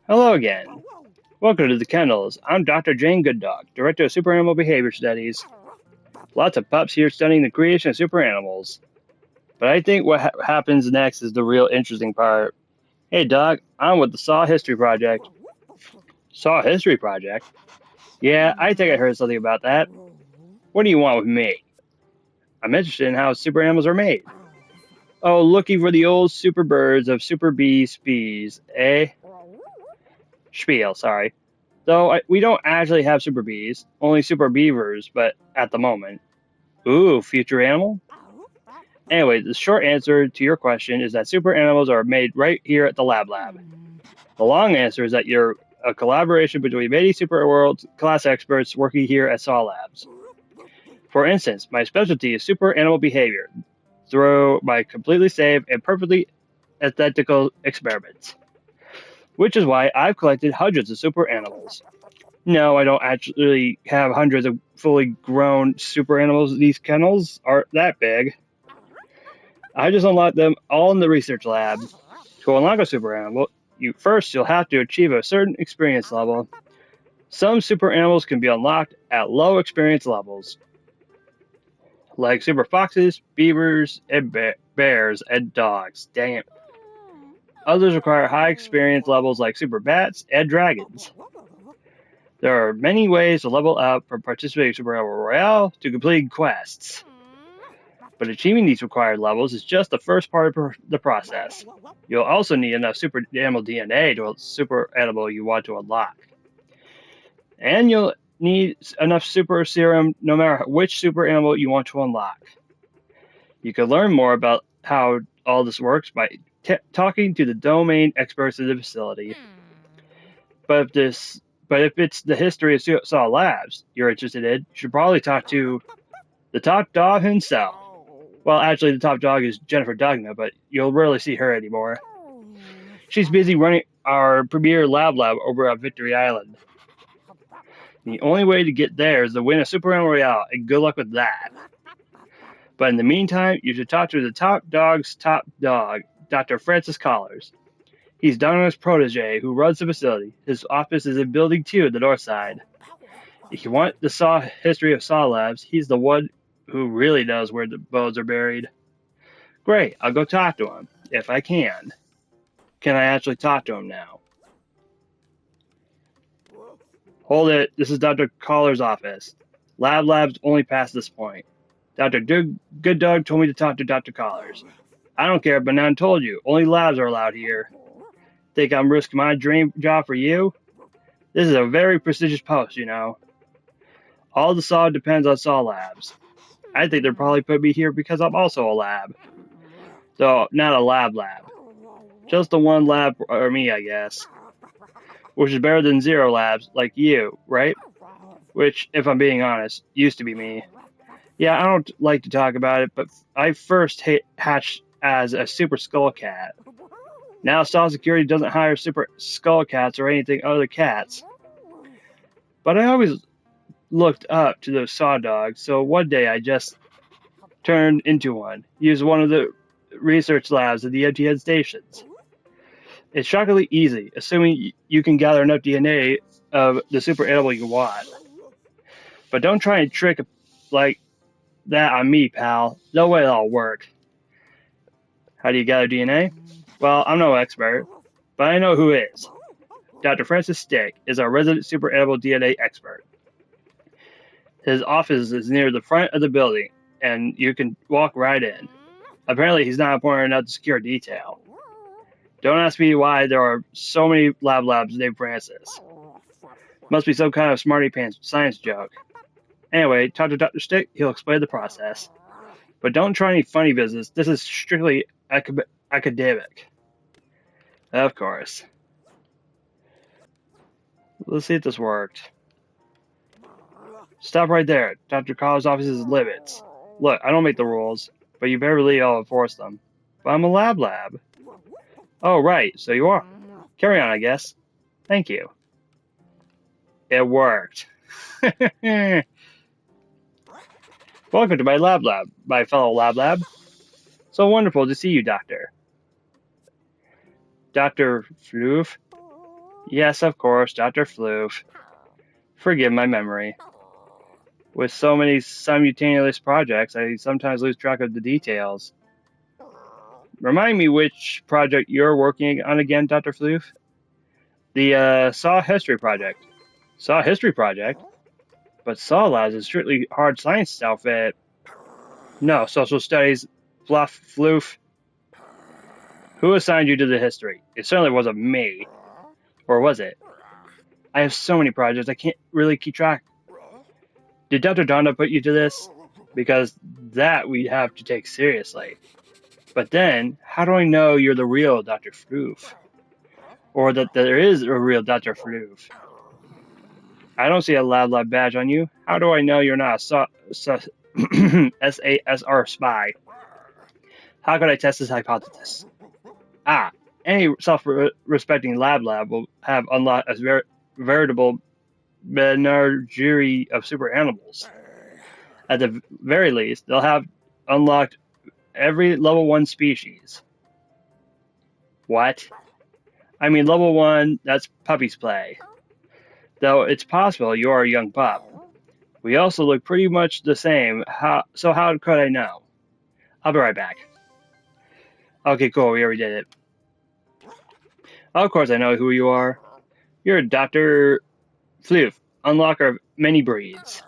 Hello again. Welcome to the Kennels. I'm Dr. Jane Gooddog, Director of Super Animal Behavior Studies. Lots of pups here studying the creation of super animals. But I think what happens next is the real interesting part. Hey, Doc, I'm with the Saw History Project. Saw History Project? Yeah, I think I heard something about that. What do you want with me? I'm interested in how super animals are made. Oh, looking for the old super birds of super bee species, eh? Spiel, sorry. Though we don't actually have super bees, only super beavers, but at the moment. Ooh, future animal? Anyway, the short answer to your question is that super animals are made right here at the Lab. The long answer is that you're a collaboration between many super world class experts working here at Saw Labs. For instance, my specialty is super animal behavior through my completely safe and perfectly ethical experiments, which is why I've collected hundreds of super animals. No, I don't actually have hundreds of fully grown super animals. These kennels aren't that big. I just unlocked them all in the research lab. To unlock a super animal, you'll have to achieve a certain experience level. Some super animals can be unlocked at low experience levels, like super foxes, beavers, and bears, and dogs. Dang it. Others require high experience levels like super bats and dragons. There are many ways to level up from participating in Super Animal Royale to completing quests. But achieving these required levels is just the first part of the process. You'll also need enough super animal DNA to a super animal you want to unlock. And you'll need enough super serum no matter which super animal you want to unlock. You can learn more about how all this works by talking to the domain experts at the facility. But if it's the history of Saw Labs you're interested in, you should probably talk to the top dog himself. Well, actually, the top dog is Jennifer Doudna, but you'll rarely see her anymore. She's busy running our premier lab over on Victory Island. The only way to get there is to win a Super Animal Royale, and good luck with that. But in the meantime, you should talk to the top dog's top dog, Dr. Francis Collars. He's Donna's protege who runs the facility. His office is in Building 2 at the north side. If you want the history of Saw Labs, he's the one who really knows where the bones are buried. Great, I'll go talk to him, if I can. Can I actually talk to him now? Hold it, this is Dr. Collar's office. Labs only past this point. Dr. Gooddog told me to talk to Dr. Collars. I don't care, but now I told you, only labs are allowed here. Think I'm risking my dream job for you? This is a very prestigious post, you know. All the Saw depends on Saw Labs. I think they're probably put me here because I'm also a lab. So, not a lab. Just the one lab or me, I guess. Which is better than zero labs, like you, right? Which, if I'm being honest, used to be me. Yeah, I don't like to talk about it, but I first hatched as a super skull cat. Now Saw Security doesn't hire super skull cats or anything other cats. But I always looked up to the Saw dogs, so one day I just turned into one, used one of the research labs at the MTN stations. It's shockingly easy, assuming you can gather enough DNA of the super animal you want. But don't try and trick like that on me, pal. No way that'll work. How do you gather DNA? Well, I'm no expert, but I know who is. Dr. Francis Stick is our resident super animal DNA expert. His office is near the front of the building, and you can walk right in. Apparently, he's not important enough to secure detail. Don't ask me why there are so many labs named Francis. Must be some kind of smarty pants science joke. Anyway, talk to Dr. Stick, he'll explain the process. But don't try any funny business, this is strictly academic. Of course. Let's see if this worked. Stop right there. Dr. Collins' office's limits. Look, I don't make the rules, but you better believe I'll enforce them. But I'm a lab. Oh, right, so you are. Carry on, I guess. Thank you. It worked. Welcome to my lab, my fellow lab. So wonderful to see you, Doctor. Dr. Floof. Yes, of course, Dr. Floof. Forgive my memory. With so many simultaneous projects, I sometimes lose track of the details. Remind me which project you're working on again, Dr. Floof? The Saw History Project. Saw History Project? But Saw Labs is strictly hard science outfit. No, social studies, fluff, floof. Who assigned you to the history? It certainly wasn't me. Or was it? I have so many projects, I can't really keep track. Did Dr. Donda put you to this? Because that we have to take seriously. But then, how do I know you're the real Dr. Floof? Or that there is a real Dr. Floof? I don't see a lab badge on you. How do I know you're not a SASR spy? How could I test this hypothesis? Any self-respecting lab will have unlocked a veritable menagerie of super animals. At the very least, they'll have unlocked every level 1 species. What? I mean, level 1, that's puppy's play. Though it's possible you are a young pup. We also look pretty much the same, so how could I know? I'll be right back. Okay, cool, we already did it. Of course I know who you are. You're Dr. Floof, unlocker of many breeds.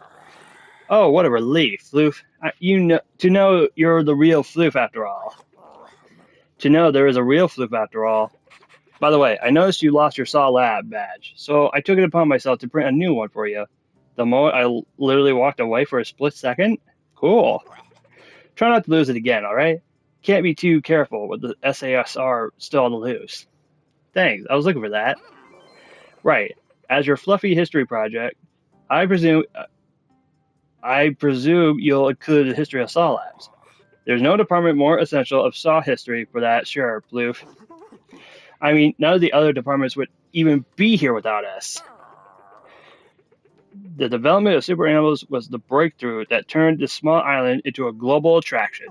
Oh, what a relief, Floof. To know you're the real Floof after all. To know there is a real Floof after all. By the way, I noticed you lost your Saw Lab badge, so I took it upon myself to print a new one for you. The moment I literally walked away for a split second? Cool. Try not to lose it again, alright? Can't be too careful with the SASR still on the loose. Thanks, I was looking for that. Right. As your fluffy history project, I presume you'll include the history of Saw Labs. There's no department more essential of Saw history for that, sure, Bloof. I mean, none of the other departments would even be here without us. The development of super animals was the breakthrough that turned this small island into a global attraction.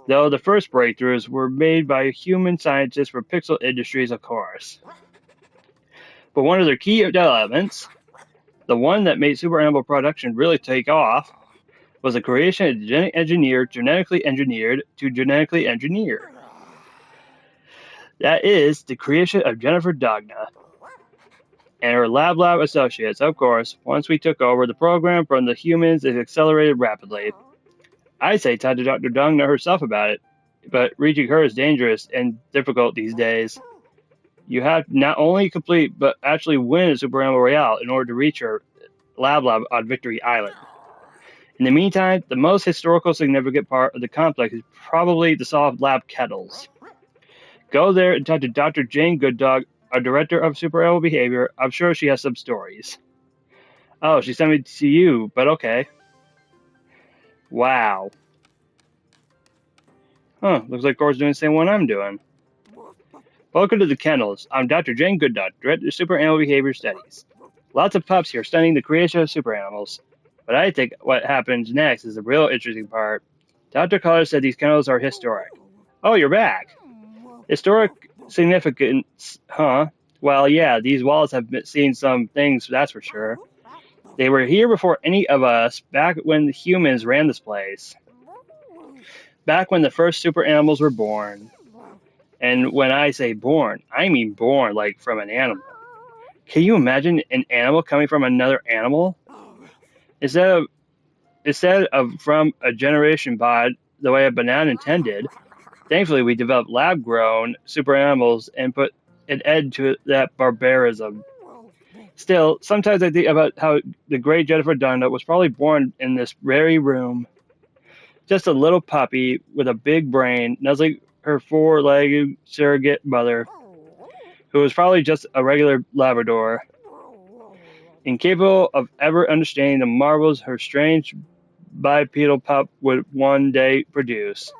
Though the first breakthroughs were made by human scientists for Pixel Industries, of course. But one of their key developments, the one that made super animal production really take off, was the creation of genetically engineered to genetically engineered. That is, the creation of Jennifer Dogna and her lab associates, of course. Once we took over the program from the humans, it accelerated rapidly. I say talk to Dr. Dogna herself about it, but reaching her is dangerous and difficult these days. You have to not only complete, but actually win a Super Animal Royale in order to reach her lab on Victory Island. In the meantime, the most historical significant part of the complex is probably the Solved Lab kettles. Go there and talk to Dr. Jane Gooddog, our director of super animal behavior. I'm sure she has some stories. Oh, she sent me to you, but okay. Wow. Huh, looks like Cora's doing the same one I'm doing. Welcome to the kennels. I'm Dr. Jane Gooddog, director of super animal behavior studies. Lots of pups here studying the creation of super animals. But I think what happens next is the real interesting part. Dr. Collar said these kennels are historic. Oh, you're back. Historic significance, huh? Well, yeah, these walls have seen some things, that's for sure. They were here before any of us, back when the humans ran this place. Back when the first super animals were born. And when I say born, I mean born like from an animal. Can you imagine an animal coming from another animal? Instead of from a generation pod, the way a banana intended, thankfully we developed lab-grown super animals and put an end to that barbarism. Still, sometimes I think about how the great Jennifer Donna was probably born in this very room. Just a little puppy with a big brain, nuzzling her four-legged surrogate mother, who was probably just a regular Labrador, incapable of ever understanding the marvels her strange bipedal pup would one day produce.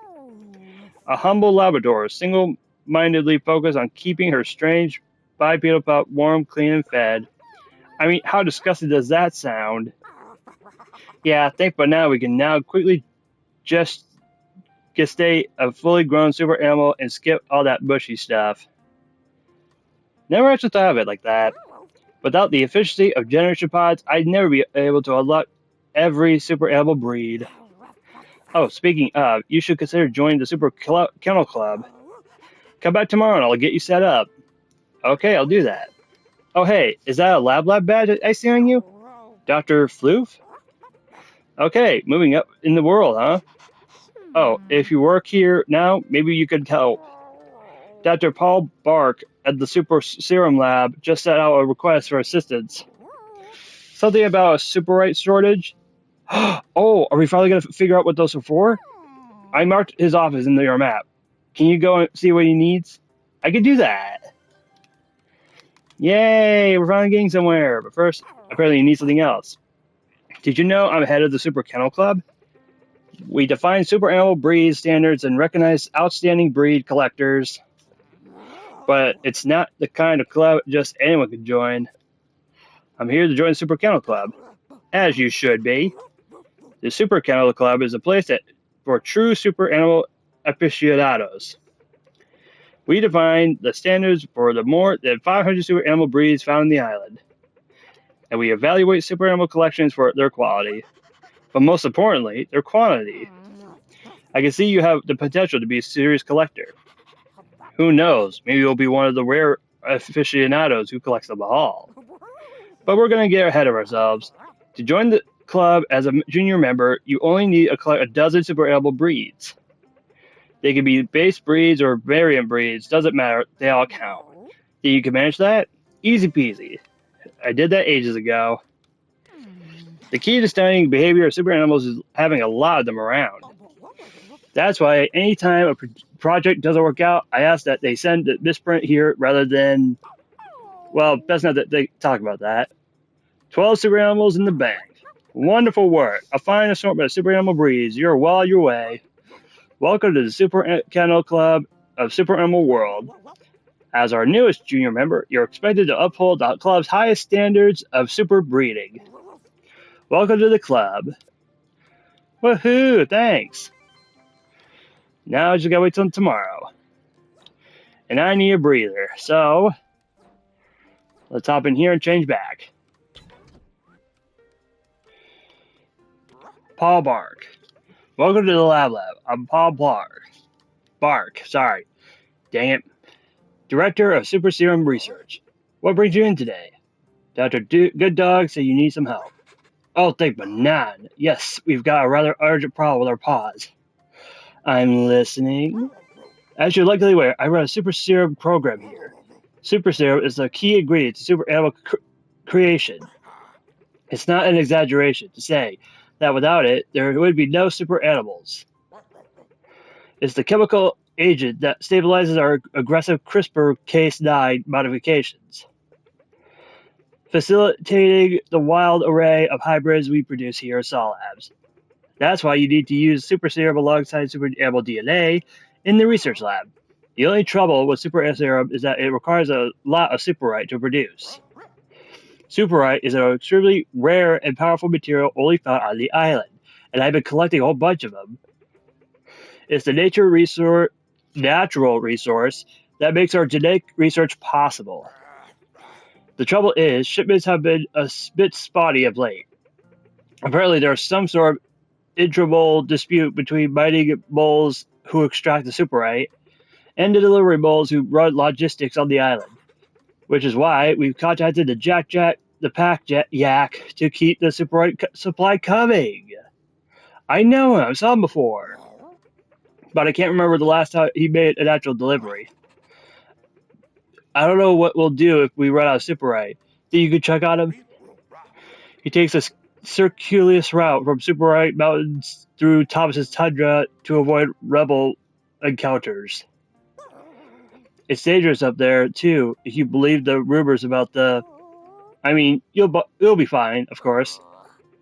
A humble Labrador, single-mindedly focused on keeping her strange bipedal pup warm, clean, and fed. I mean, how disgusting does that sound? Yeah, I think by now we can now quickly just gestate a fully grown super animal and skip all that bushy stuff. Never actually thought of it like that. Without the efficiency of generation pods, I'd never be able to unlock every super animal breed. Oh, speaking of, you should consider joining the Kennel Club. Come back tomorrow and I'll get you set up. Okay, I'll do that. Oh, hey, is that a Lab badge I see on you? Dr. Floof? Okay, moving up in the world, huh? Oh, if you work here now, maybe you could help. Dr. Paul Bark at the Super Serum Lab just sent out a request for assistance. Something about a Superite shortage? Oh, are we finally going to figure out what those are for? I marked his office in your map. Can you go and see what he needs? I could do that. Yay, we're finally getting somewhere. But first, apparently you need something else. Did you know I'm head of the Super Kennel Club? We define super animal breed standards and recognize outstanding breed collectors. But it's not the kind of club just anyone can join. I'm here to join the Super Kennel Club, as you should be. The Super Kennel Club is a place for true super animal aficionados. We define the standards for the more than 500 super animal breeds found in the island, and we evaluate super animal collections for their quality, but most importantly, their quantity. I can see you have the potential to be a serious collector. Who knows, maybe you'll be one of the rare aficionados who collects them all. But we're going to get ahead of ourselves. To join the club as a junior member, you only need to collect a dozen super animal breeds. They can be base breeds or variant breeds, doesn't matter, they all count. Think you can manage that? Easy peasy. I did that ages ago. The key to studying behavior of super animals is having a lot of them around. That's why anytime a project doesn't work out, I ask that they send the misprint here rather than, well, best not that they talk about that. 12 super animals in the bank. Wonderful work. A fine assortment of super animal breeds. You're well on your way. Welcome to the Super Kennel Club of Super Animal World. As our newest junior member, you're expected to uphold the club's highest standards of super breeding. Welcome to the club. Woohoo, thanks. Now I just gotta wait till tomorrow. And I need a breather, so let's hop in here and change back. Paul Bark. Welcome to the Lab. I'm Paul Bark, sorry. Dang it. Director of Super Serum Research. What brings you in today? Dr. Good Dog said you need some help. Oh, thank Banan. Yes, we've got a rather urgent problem with our paws. I'm listening. As you're likely aware, I run a Super Serum program here. Super Serum is the key ingredient to super animal creation. It's not an exaggeration to say that without it, there would be no super animals. It's the chemical agent that stabilizes our aggressive CRISPR-Cas9 modifications, facilitating the wild array of hybrids we produce here at Sol Labs. That's why you need to use Super Serum alongside Super Animal DNA in the research lab. The only trouble with Super Serum is that it requires a lot of Superite to produce. Superite is an extremely rare and powerful material only found on the island, and I've been collecting a whole bunch of them. It's the natural resource that makes our genetic research possible. The trouble is, shipments have been a bit spotty of late. Apparently, there's some sort of intra-mole dispute between mining moles who extract the superite and the delivery moles who run logistics on the island. Which is why we've contacted the Pack Yak to keep the superite supply coming. I know him, I saw him before. But I can't remember the last time he made an actual delivery. I don't know what we'll do if we run out of superite. Think you could check on him? He takes a circuitous route from Superite Mountains through Thomas's tundra to avoid rebel encounters. It's dangerous up there, too, if you believe the rumors about the... I mean, you'll be fine, of course.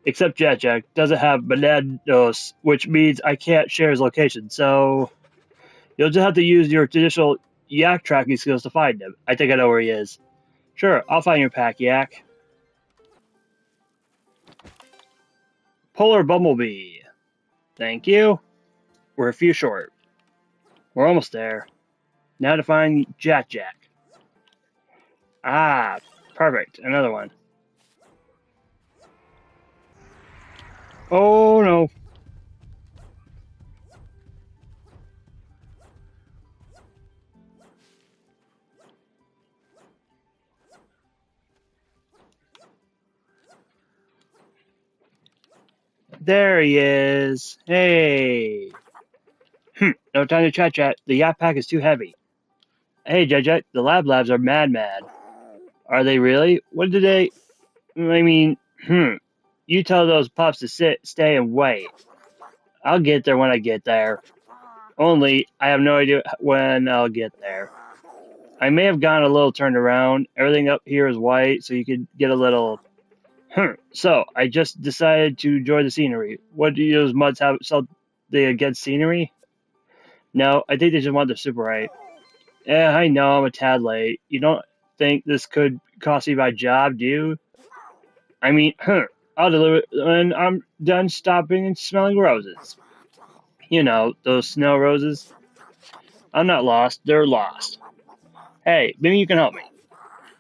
Except Jack doesn't have bananas, which means I can't share his location, so... You'll just have to use your traditional yak tracking skills to find him. I think I know where he is. Sure, I'll find your Pack Yak. Polar Bumblebee. Thank you. We're a few short. We're almost there. Now to find Jack. Ah, perfect. Another one. Oh no. There he is. Hey. No time to chat. The yak pack is too heavy. Hey, Jet, the labs are mad. Are they really? What did they? I mean, you tell those pups to stay, and wait. I'll get there when I get there. Only, I have no idea when I'll get there. I may have gotten a little turned around. Everything up here is white, so you could get a little. So, I just decided to enjoy the scenery. What do those muds have something against scenery? No, I think they just want the Superite. Yeah, I know I'm a tad late. You don't think this could cost me my job, do you? I mean, I'll deliver when I'm done stopping and smelling roses. You know, those snow roses. I'm not lost, they're lost. Hey, maybe you can help me.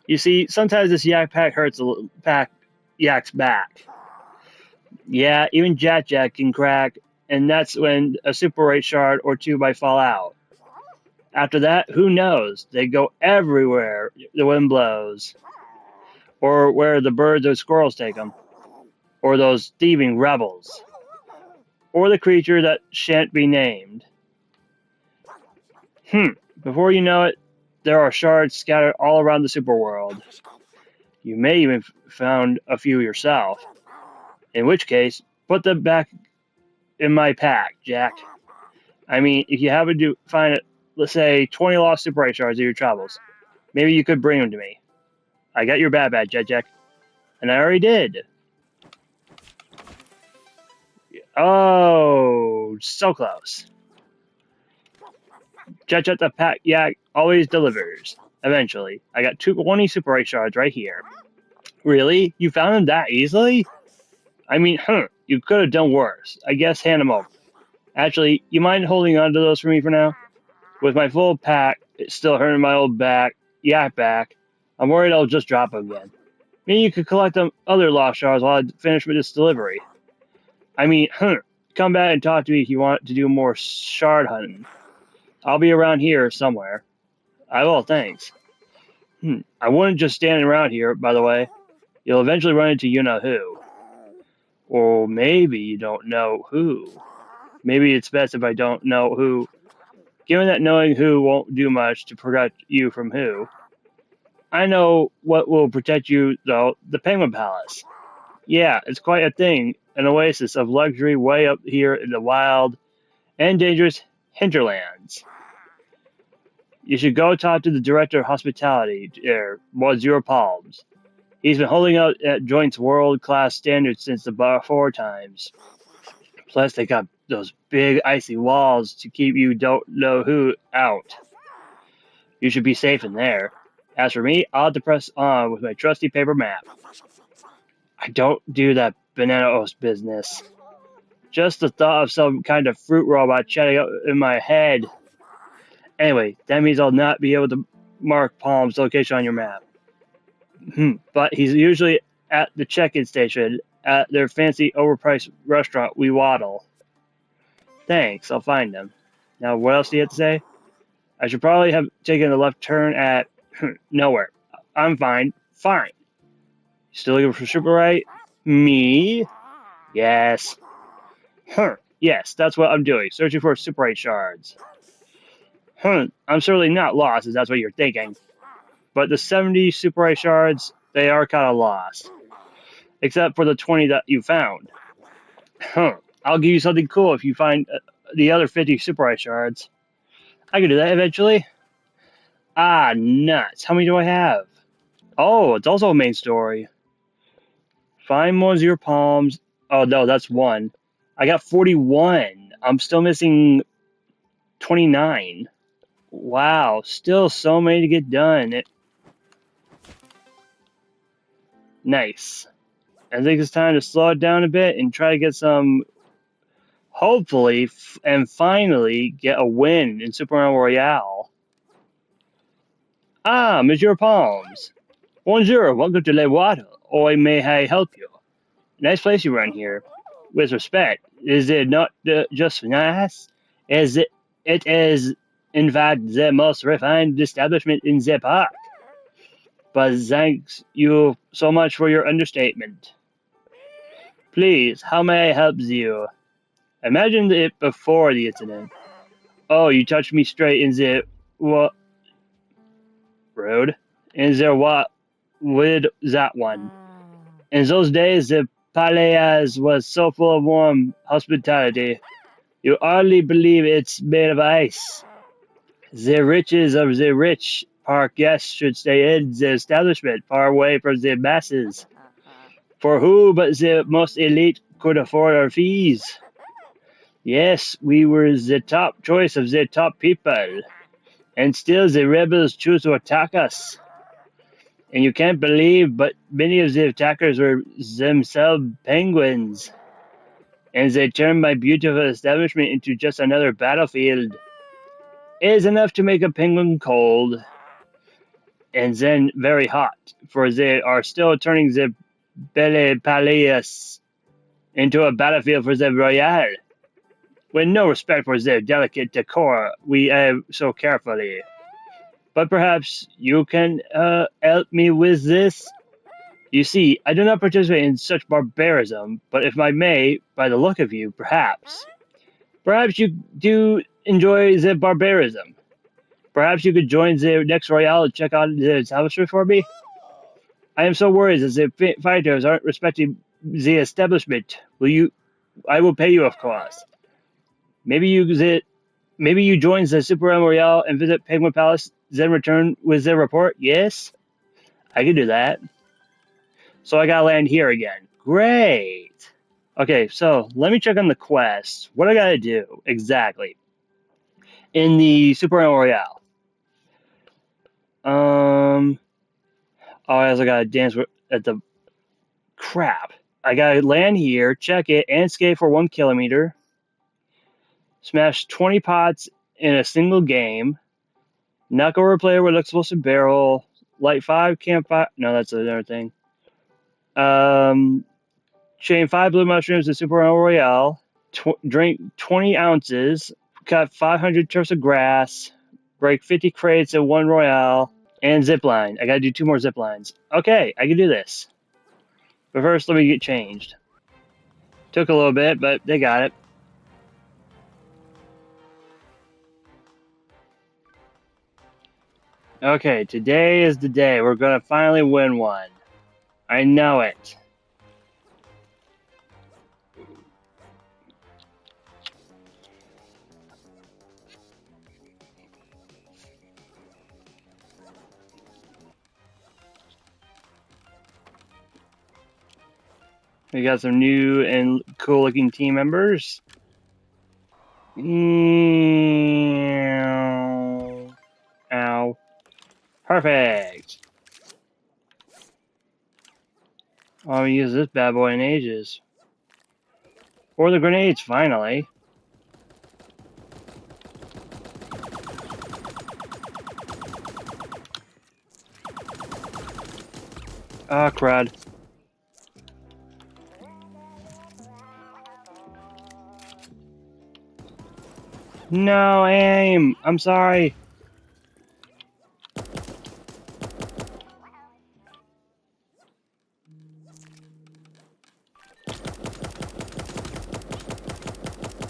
You see, sometimes this yak pack hurts pack yak's back. Yeah, even Jack can crack, and that's when a Superite shard or two might fall out. After that, who knows? They go everywhere the wind blows, or where the birds or squirrels take them, or those thieving rebels, or the creature that shan't be named. Before you know it, there are shards scattered all around the superworld. You may even found a few yourself. In which case, put them back in my pack, Jack. I mean, if you happen to find it, let's say 20 lost Superite shards in your travels, maybe you could bring them to me. I got your bad Jack. And I already did. Oh, so close. Jet the pack yak always delivers. Eventually. I got 20 Superite shards right here. Really? You found them that easily? I mean, you could have done worse. I guess hand them over. Actually, you mind holding on to those for me for now? With my full pack, it's still hurting my old yak back. I'm worried I'll just drop them again. Maybe you could collect them other lost shards while I finish with this delivery. I mean, come back and talk to me if you want to do more shard hunting. I'll be around here somewhere. I will, thanks. I wouldn't just stand around here, by the way. You'll eventually run into you-know-who. Or maybe you don't know who. Maybe it's best if I don't know who, given that knowing who won't do much to protect you from who. I know what will protect you, though, the Penguin Palace. Yeah, it's quite a thing, an oasis of luxury way up here in the wild and dangerous hinterlands. You should go talk to the director of hospitality there, Monsieur Palms. He's been holding out at Joint's world-class standards since the before times. Plus, they got those big icy walls to keep you don't know who out. You should be safe in there. As for me, I'll have to press on with my trusty paper map. I don't do that banana oast business. Just the thought of some kind of fruit robot chatting up in my head. Anyway, that means I'll not be able to mark Palm's location on your map. But he's usually at the check-in station at their fancy overpriced restaurant We Waddle. Thanks, I'll find him. Now, what else do you have to say? I should probably have taken a left turn at nowhere. I'm fine. Fine. Still looking for Superite? Me? Yes. Yes, that's what I'm doing. Searching for Superite shards. I'm certainly not lost, if that's what you're thinking. But the 70 Superite shards, they are kind of lost. Except for the 20 that you found. I'll give you something cool if you find the other 50 Superite shards. I can do that eventually. Ah, nuts. How many do I have? Oh, it's also a main story. Find Monsieur Palms. Oh, no, that's one. I got 41. I'm still missing 29. Wow, still so many to get done. Nice. I think it's time to slow it down a bit and try to get some, hopefully, and finally get a win in Super Mario Royale. Ah, Monsieur Palms. Bonjour, welcome to Le Water. Or may I help you? Nice place you run here. With respect, is it not just nice? Is it? It is, in fact, the most refined establishment in the park. But thanks you so much for your understatement. Please, how may I help you? Imagine it before the incident. Oh, you touched me straight in the what road? In the what with that one? In those days, the Palais was so full of warm hospitality. You hardly believe it's made of ice. The riches of the rich park guests should stay in the establishment, far away from the masses. For who but the most elite could afford our fees? Yes, we were the top choice of the top people, and still the rebels choose to attack us. And you can't believe, but many of the attackers were themselves penguins, and they turned my beautiful establishment into just another battlefield. It is enough to make a penguin cold, and then very hot, for they are still turning the Belle Palais into a battlefield for the Royale, with no respect for their delicate decor we have so carefully. But perhaps you can help me with this? You see, I do not participate in such barbarism, but if I may, by the look of you, perhaps. Perhaps you do enjoy the barbarism. Perhaps you could join the next Royale and check out the establishment for me? I am so worried that the fighters aren't respecting the establishment. I will pay you, of course. Maybe you join the Super Royale and visit Penguin Palace, then return with the report? Yes? I can do that. So I gotta land here again. Great! Okay, so let me check on the quest. What I gotta do exactly in the Super Royale? Oh, I also gotta dance at the crap. I gotta land here, check it, and skate for 1 kilometer. Smash 20 pots in a single game. Knock over a player with explosive barrel. Light 5 campfire. No, that's another thing. Chain 5 blue mushrooms in Super Royale. Drink 20 ounces. Cut 500 turfs of grass. Break 50 crates in 1 Royale. And zip line. I gotta do 2 more zip lines. Okay, I can do this. But first, let me get changed. Took a little bit, but they got it. Okay, today is the day. We're gonna finally win one. I know it. We got some new and cool looking team members. Ow. Perfect. I haven't used this bad boy in ages. Or the grenades, finally. Ah, crud. No, aim! I'm sorry.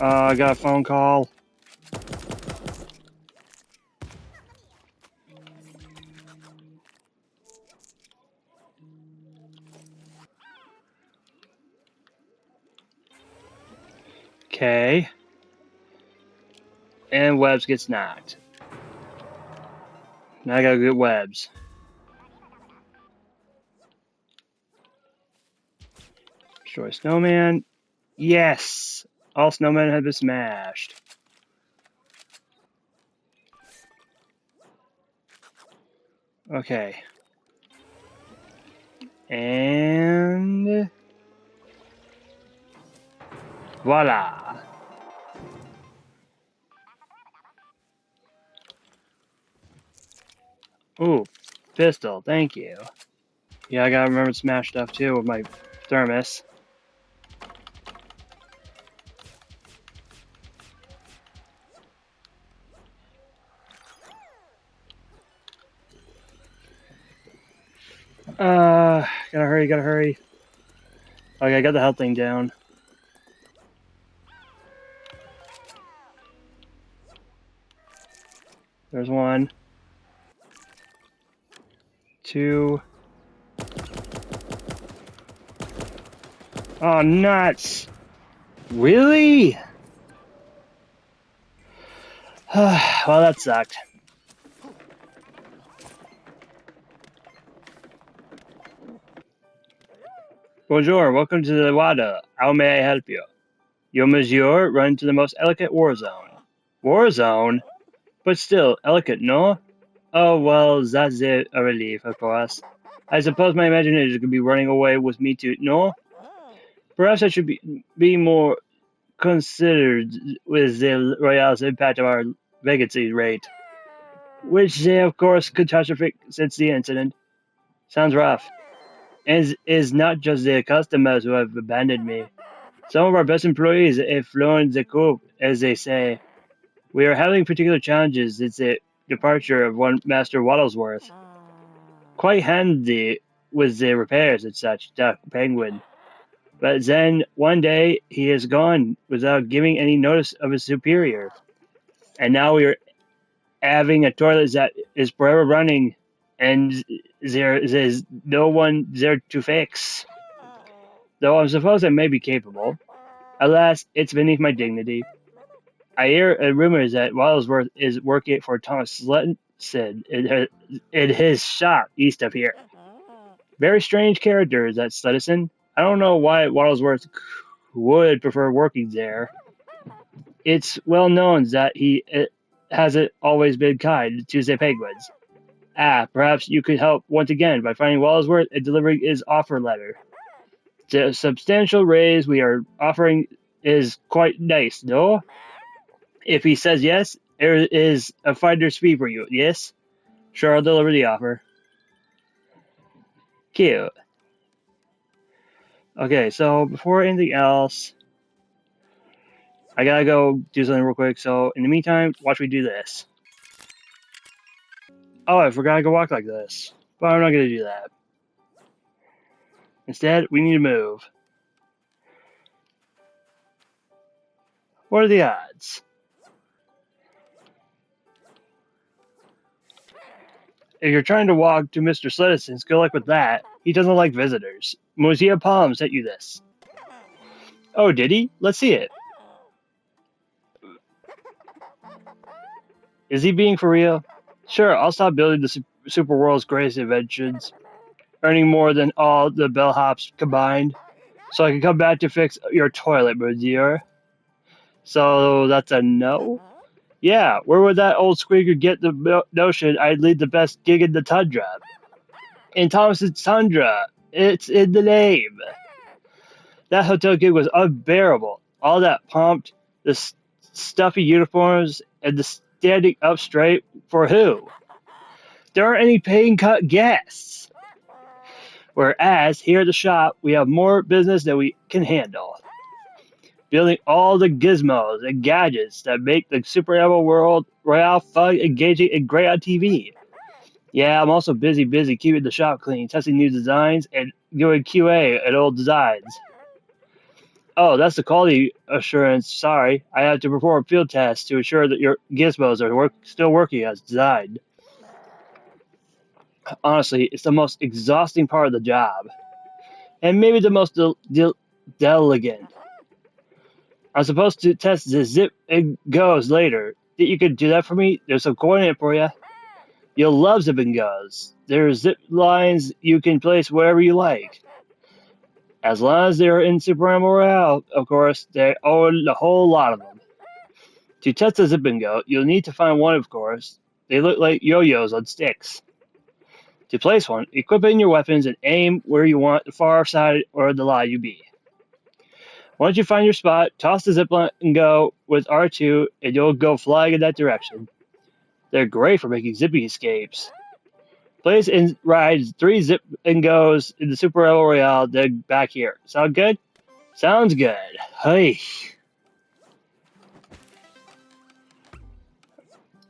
I got a phone call. Okay. And Webs gets knocked. Now I gotta get Webs. Destroy snowman. Yes! All snowmen have been smashed. Okay. And voila. Ooh, pistol, thank you. Yeah, I gotta remember to smash stuff too with my thermos. Gotta hurry, gotta hurry. Okay, I got the health thing down. There's one. Two. Oh, nuts! Really? Well, that sucked. Bonjour, welcome to the WADA. How may I help you? Yo, monsieur, run to the most elegant war zone. War zone? But still, elegant, no? Oh, well, that's a relief, of course. I suppose my imagination could be running away with me too, no? Perhaps I should be more considered with the Royale's impact of our vacancy rate, which they, of course, catastrophic since the incident. Sounds rough. And it's not just the customers who have abandoned me. Some of our best employees have flown the coop, as they say. We are having particular challenges since the departure of one Master Waddlesworth. Quite handy with the repairs and such, Duck Penguin. But then, one day, he is gone without giving any notice of his superior. And now we are having a toilet that is forever running, and there is no one there to fix. Though I suppose I may be capable. Alas, it's beneath my dignity. I hear rumors that Waddlesworth is working for Thomas Sletson in his shop east of here. Very strange character is that Sletson. I don't know why Waddlesworth would prefer working there. It's well known that he hasn't always been kind to the penguins. Perhaps you could help once again by finding Waddlesworth and delivering his offer letter. The substantial raise we are offering is quite nice, no? If he says yes, there is a finder's fee for you, yes? Sure, I'll deliver the offer. Cute. Okay, so before anything else, I gotta go do something real quick. So in the meantime, watch me do this. Oh, I forgot I could walk like this. But I'm not gonna do that. Instead, we need to move. What are the odds? If you're trying to walk to Mr. Sledison's, good luck with that. He doesn't like visitors. Mozia Palm sent you this. Oh, did he? Let's see it. Is he being for real? Sure, I'll stop building the Super World's greatest inventions, earning more than all the bellhops combined, so I can come back to fix your toilet, monsieur. So that's a no? Yeah, where would that old squeaker get the notion I'd lead the best gig in the tundra? In Thomas's tundra, it's in the name. That hotel gig was unbearable. All that pomp, the stuffy uniforms, and the standing up straight for who? There aren't any paying guests. Whereas here at the shop, we have more business than we can handle. Building all the gizmos and gadgets that make the Super Animal World Royale fun, engaging, and great on TV. Yeah, I'm also busy keeping the shop clean, testing new designs, and doing QA at old designs. Oh, that's the quality assurance. Sorry, I have to perform field tests to ensure that your gizmos are still working as designed. Honestly, it's the most exhausting part of the job. And maybe the most delicate. I'm supposed to test the zip and goes later. Think you could do that for me? There's some coin in it for you. You'll love zip and goes. There's zip lines you can place wherever you like. As long as they're in Super Animal Royale, of course, they own a whole lot of them. To test the zip and go, you'll need to find one, of course. They look like yo-yos on sticks. To place one, equip it in your weapons and aim where you want the far side or the lie you be. Once you find your spot, toss the zipline and go with R2 and you'll go flying in that direction. They're great for making zippy escapes. Plays and rides 3 zip and goes in the Super Royale, then back here. Sound good? Sounds good. Hey.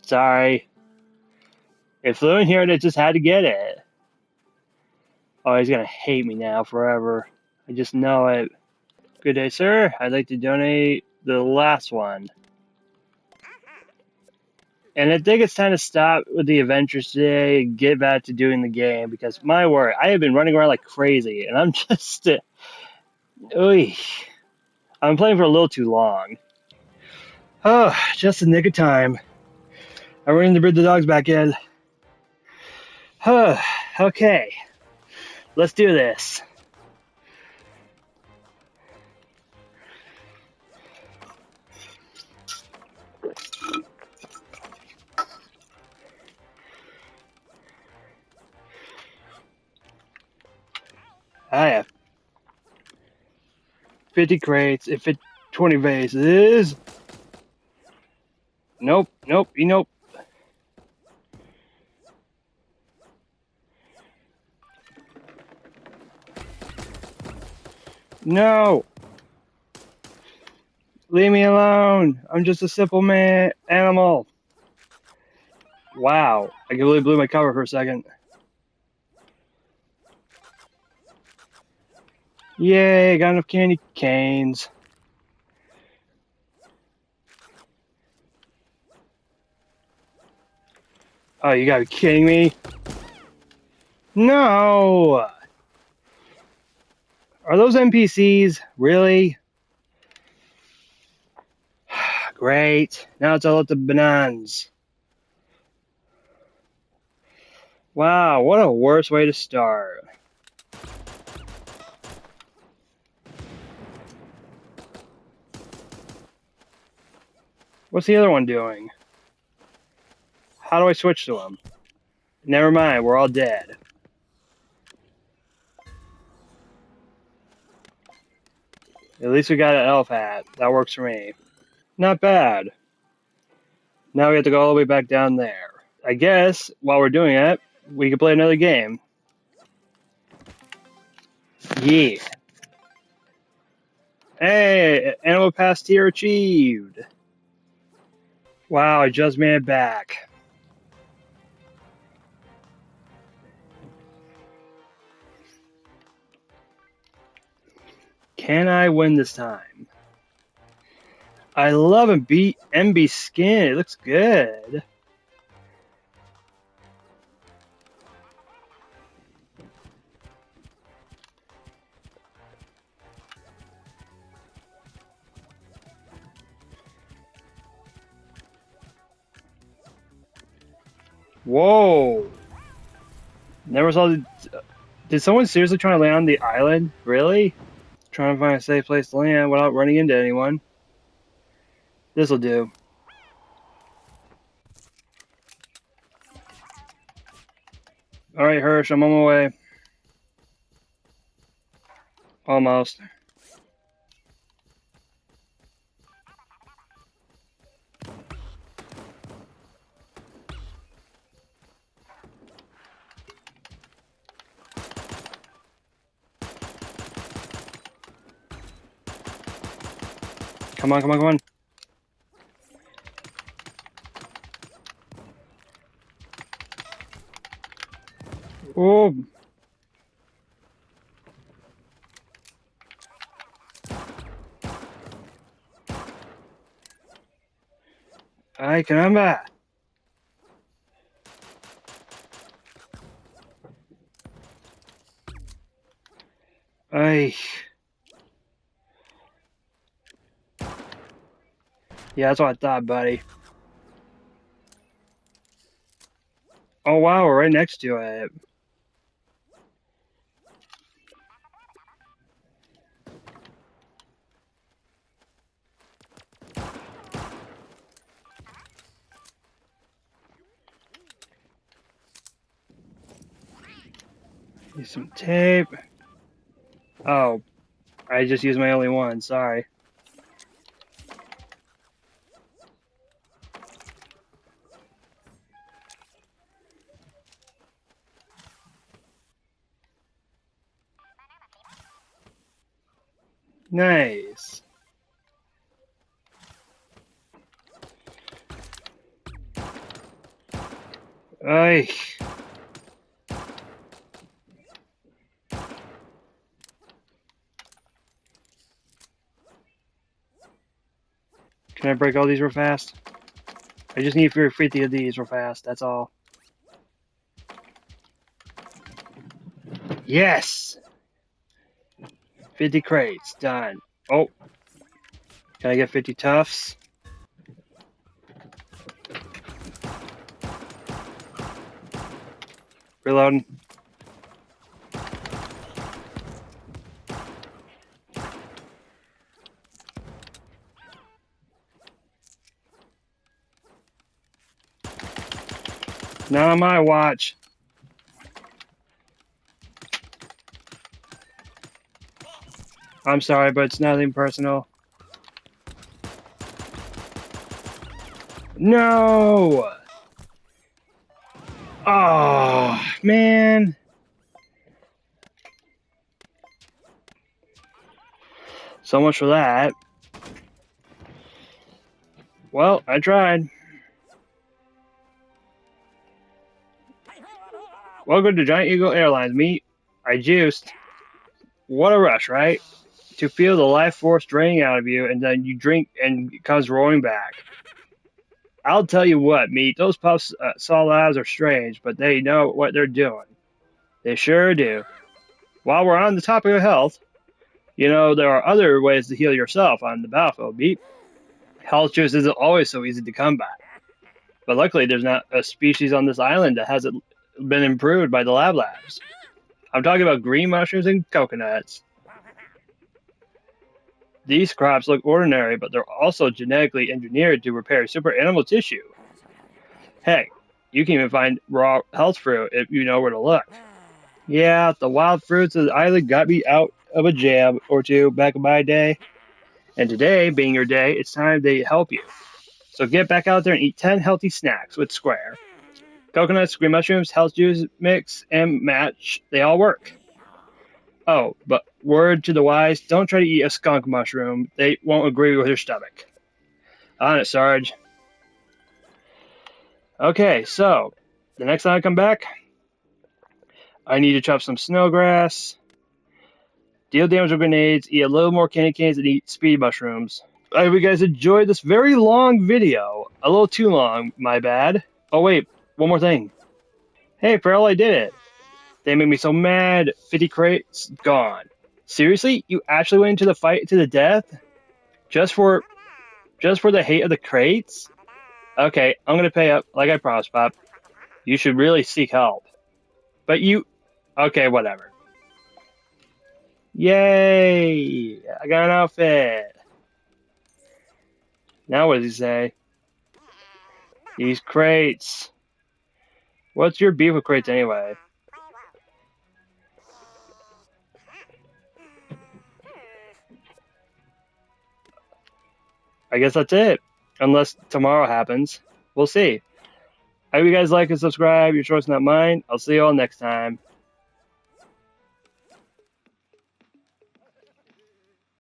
Sorry. It flew in here and it just had to get it. Oh, he's gonna hate me now forever. I just know it. Good day, sir. I'd like to donate the last one. And I think it's time to stop with the adventures today and get back to doing the game because my word, I have been running around like crazy and I'm just, oy, I'm playing for a little too long. Oh, just the nick of time. I ran to bring the dogs back in. Okay, let's do this. I have 50 crates and 20 vases. Nope. No! Leave me alone! I'm just a simple animal. Wow, I completely blew my cover for a second. Yay, got enough candy canes. Oh, you gotta be kidding me. No! Are those NPCs? Really? Great. Now it's all up to bananas. Wow, what a worse way to start. What's the other one doing? How do I switch to him? Never mind, we're all dead. At least we got an elf hat. That works for me. Not bad. Now we have to go all the way back down there. I guess, while we're doing it, we can play another game. Yeah. Hey, animal pass tier achieved. Wow, I just made it back. Can I win this time? I love MB skin. It looks good. Whoa. Never saw the... Did someone seriously try to land on the island? Really? Trying to find a safe place to land without running into anyone. This'll do. Alright, Hirsch, I'm on my way. Almost. Come on. Oh. Ay, caramba. Ay. Yeah, that's what I thought, buddy. Oh, wow, we're right next to it. Need some tape. Oh, I just used my only one. Sorry. Nice. Ay. Can I break all these real fast? I just need 50 of these real fast, that's all. Yes! 50 crates, done. Oh. Can I get 50 tufts? Reloading. Not on my watch. I'm sorry, but it's nothing personal. No! Oh, man. So much for that. Well, I tried. Welcome to Giant Eagle Airlines. Me, I juiced. What a rush, right? To feel the life force draining out of you, and then you drink and it comes roaring back. I'll tell you what, Meat, those pups saw labs are strange, but they know what they're doing. They sure do. While we're on the topic of health, you know, there are other ways to heal yourself on the battlefield, Meat. Health juice isn't always so easy to come by. But luckily, there's not a species on this island that hasn't been improved by the labs. I'm talking about green mushrooms and coconuts. These crops look ordinary, but they're also genetically engineered to repair super animal tissue. Heck, you can even find raw health fruit if you know where to look. Yeah, the wild fruits of the island got me out of a jam or two back in my day. And today, being your day, it's time to help you. So get back out there and eat 10 healthy snacks with Square. Coconuts, green mushrooms, health juice mix, and match, they all work. Oh, but word to the wise, don't try to eat a skunk mushroom. They won't agree with your stomach. On it, Sarge. Okay, so, the next time I come back, I need to chop some snowgrass, deal damage with grenades, eat a little more candy canes, and eat speed mushrooms. I hope you guys enjoyed this very long video. A little too long, my bad. Oh wait, one more thing. Hey, Pearl, I did it. They made me so mad. 50 crates gone. Seriously? You actually went into the fight to the death? Just for the hate of the crates? Okay, I'm gonna pay up like I promised, Pop. You should really seek help. But you... Okay, whatever. Yay! I got an outfit. Now what does he say? These crates. What's your beef with crates anyway? I guess that's it. Unless tomorrow happens. We'll see. I hope you guys like and subscribe. Your choice, not mine. I'll see you all next time.